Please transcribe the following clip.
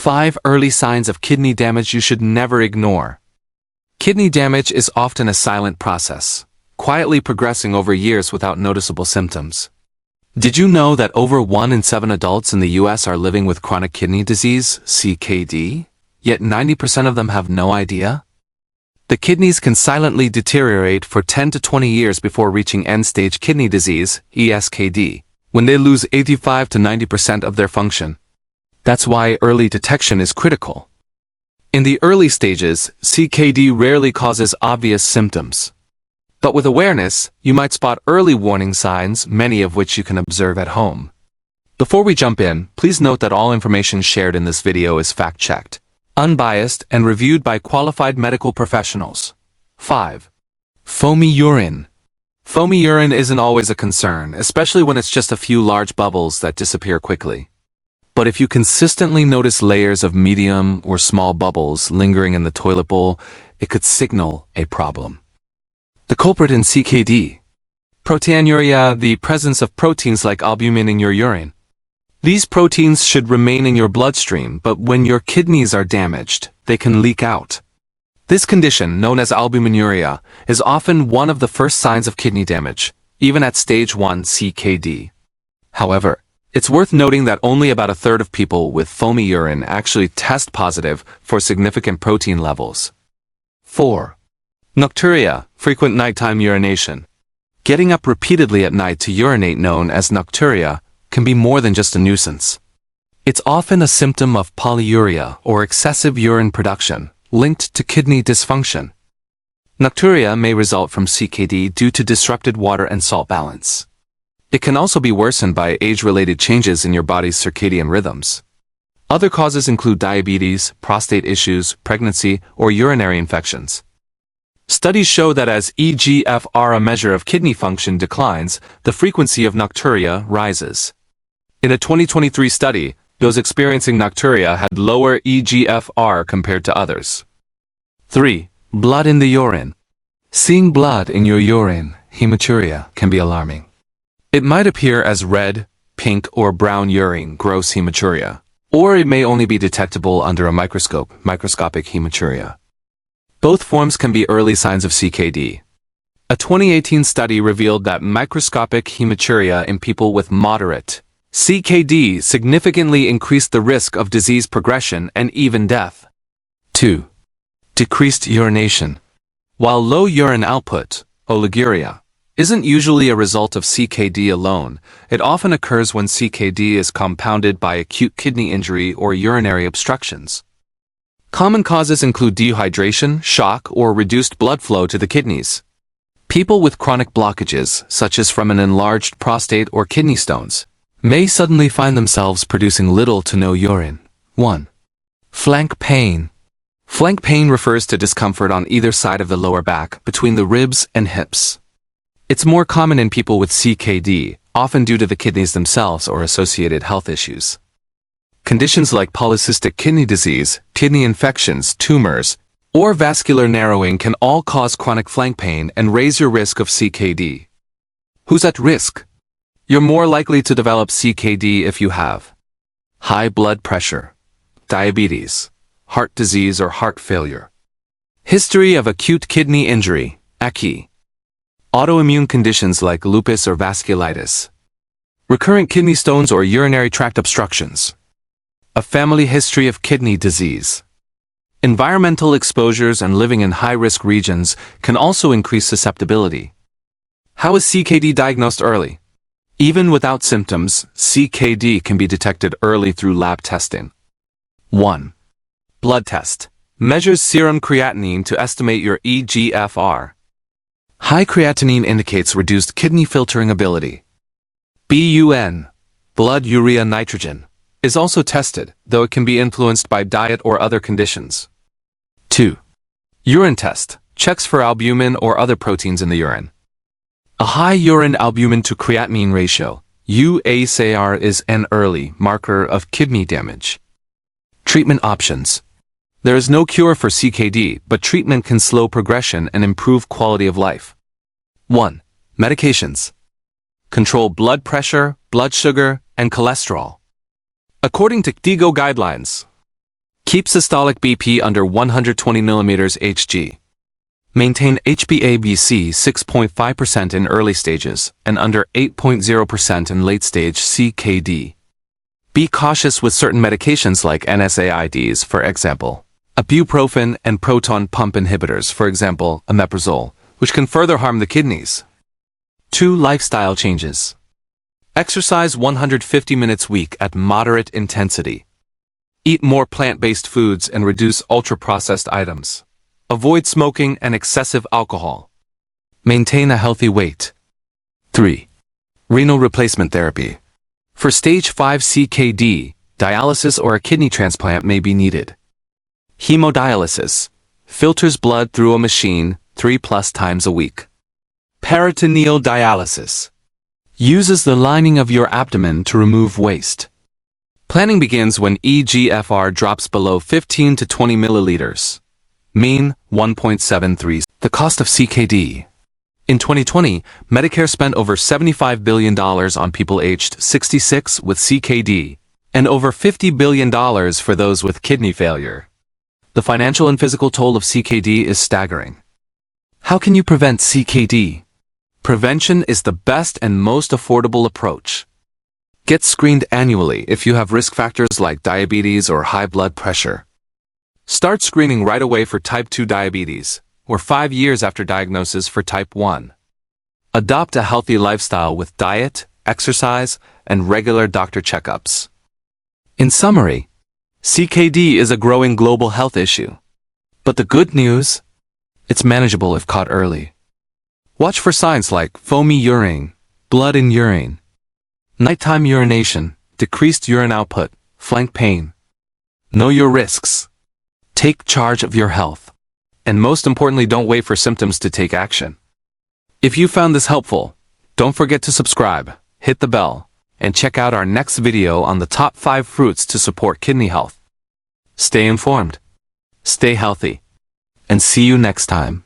5 Early signs of kidney damage you should never ignore. Kidney damage is often a silent process, quietly progressing over years without noticeable symptoms. Did you know that over 1 in 7 adults in the US are living with chronic kidney disease, CKD? Yet 90% of them have no idea? The kidneys can silently deteriorate for 10 to 20 years before reaching end-stage kidney disease, ESKD, when they lose 85 to 90% of their function. That's why early detection is critical. In the early stages, CKD rarely causes obvious symptoms. But with awareness, you might spot early warning signs, many of which you can observe at home. Before we jump in, please note that all information shared in this video is fact-checked, unbiased, and reviewed by qualified medical professionals. 5. Foamy urine. Foamy urine isn't always a concern, especially when it's just a few large bubbles that disappear quickly. But if you consistently notice layers of medium or small bubbles lingering in the toilet bowl, it could signal a problem. The culprit in CKD. Proteinuria, the presence of proteins like albumin in your urine. These proteins should remain in your bloodstream, but when your kidneys are damaged, they can leak out. This condition, known as albuminuria, is often one of the first signs of kidney damage, even at stage 1 CKD. However, it's worth noting that only about a third of people with foamy urine actually test positive for significant protein levels. 4. Nocturia, frequent nighttime urination. Getting up repeatedly at night to urinate, known as nocturia, can be more than just a nuisance. It's often a symptom of polyuria or excessive urine production, linked to kidney dysfunction. Nocturia may result from CKD due to disrupted water and salt balance. It can also be worsened by age-related changes in your body's circadian rhythms. Other causes include diabetes, prostate issues, pregnancy, or urinary infections. Studies show that as eGFR, a measure of kidney function, declines, the frequency of nocturia rises. In a 2023 study, those experiencing nocturia had lower eGFR compared to others. 3. Blood in the urine. Seeing blood in your urine, hematuria, can be alarming. It might appear as red, pink, or brown urine, gross hematuria, or it may only be detectable under a microscope, microscopic hematuria. Both forms can be early signs of CKD. A 2018 study revealed that microscopic hematuria in people with moderate CKD significantly increased the risk of disease progression and even death. 2. Decreased urination. While low urine output, oliguria, isn't usually a result of CKD alone, it often occurs when CKD is compounded by acute kidney injury or urinary obstructions. Common causes include dehydration, shock, or reduced blood flow to the kidneys. People with chronic blockages, such as from an enlarged prostate or kidney stones, may suddenly find themselves producing little to no urine. 1. Flank pain. Flank pain refers to discomfort on either side of the lower back, between the ribs and hips. It's more common in people with CKD, often due to the kidneys themselves or associated health issues. Conditions like polycystic kidney disease, kidney infections, tumors, or vascular narrowing can all cause chronic flank pain and raise your risk of CKD. Who's at risk? You're more likely to develop CKD if you have high blood pressure, diabetes, heart disease or heart failure, history of acute kidney injury, AKI, autoimmune conditions like lupus or vasculitis, recurrent kidney stones or urinary tract obstructions, a family history of kidney disease. Environmental exposures and living in high-risk regions can also increase susceptibility. How is CKD diagnosed early? Even without symptoms, CKD can be detected early through lab testing. 1. Blood test. Measures serum creatinine to estimate your eGFR. High creatinine indicates reduced kidney filtering ability. BUN, blood urea nitrogen, is also tested, though it can be influenced by diet or other conditions. 2. Urine test, checks for albumin or other proteins in the urine. A high urine albumin to creatinine ratio, UACR, is an early marker of kidney damage. Treatment options. There is no cure for CKD, but treatment can slow progression and improve quality of life. 1. Medications. Control blood pressure, blood sugar, and cholesterol. According to KDIGO guidelines, Keep systolic BP under 120 mm Hg. Maintain HbA1c 6.5% in early stages and under 8.0% in late-stage CKD. Be cautious with certain medications like NSAIDs, for example, ibuprofen and proton pump inhibitors, for example, omeprazole, which can further harm the kidneys. 2. Lifestyle changes. Exercise 150 minutes a week at moderate intensity. Eat more plant-based foods and reduce ultra-processed items. Avoid smoking and excessive alcohol. Maintain a healthy weight. 3. Renal replacement therapy. For stage 5 CKD, dialysis or a kidney transplant may be needed. Hemodialysis filters blood through a machine 3+ times a week. Peritoneal dialysis uses the lining of your abdomen to remove waste. Planning begins when eGFR drops below 15 to 20 milliliters. Mean 1.73. The cost of CKD. In 2020, Medicare spent over $75 billion on people aged 66 with CKD, and over $50 billion for those with kidney failure. The financial and physical toll of CKD is staggering. How can you prevent CKD? Prevention is the best and most affordable approach. Get screened annually if you have risk factors like diabetes or high blood pressure. Start screening right away for type 2 diabetes, or 5 years after diagnosis for type 1. Adopt a healthy lifestyle with diet, exercise, and regular doctor checkups. In summary, CKD is a growing global health issue. But the good news? It's manageable if caught early. Watch for signs like foamy urine, blood in urine, nighttime urination, decreased urine output, flank pain. Know your risks. Take charge of your health. And most importantly, don't wait for symptoms to take action. If you found this helpful, don't forget to subscribe, hit the bell, and check out our next video on the top 5 fruits to support kidney health. Stay informed, stay healthy, and see you next time.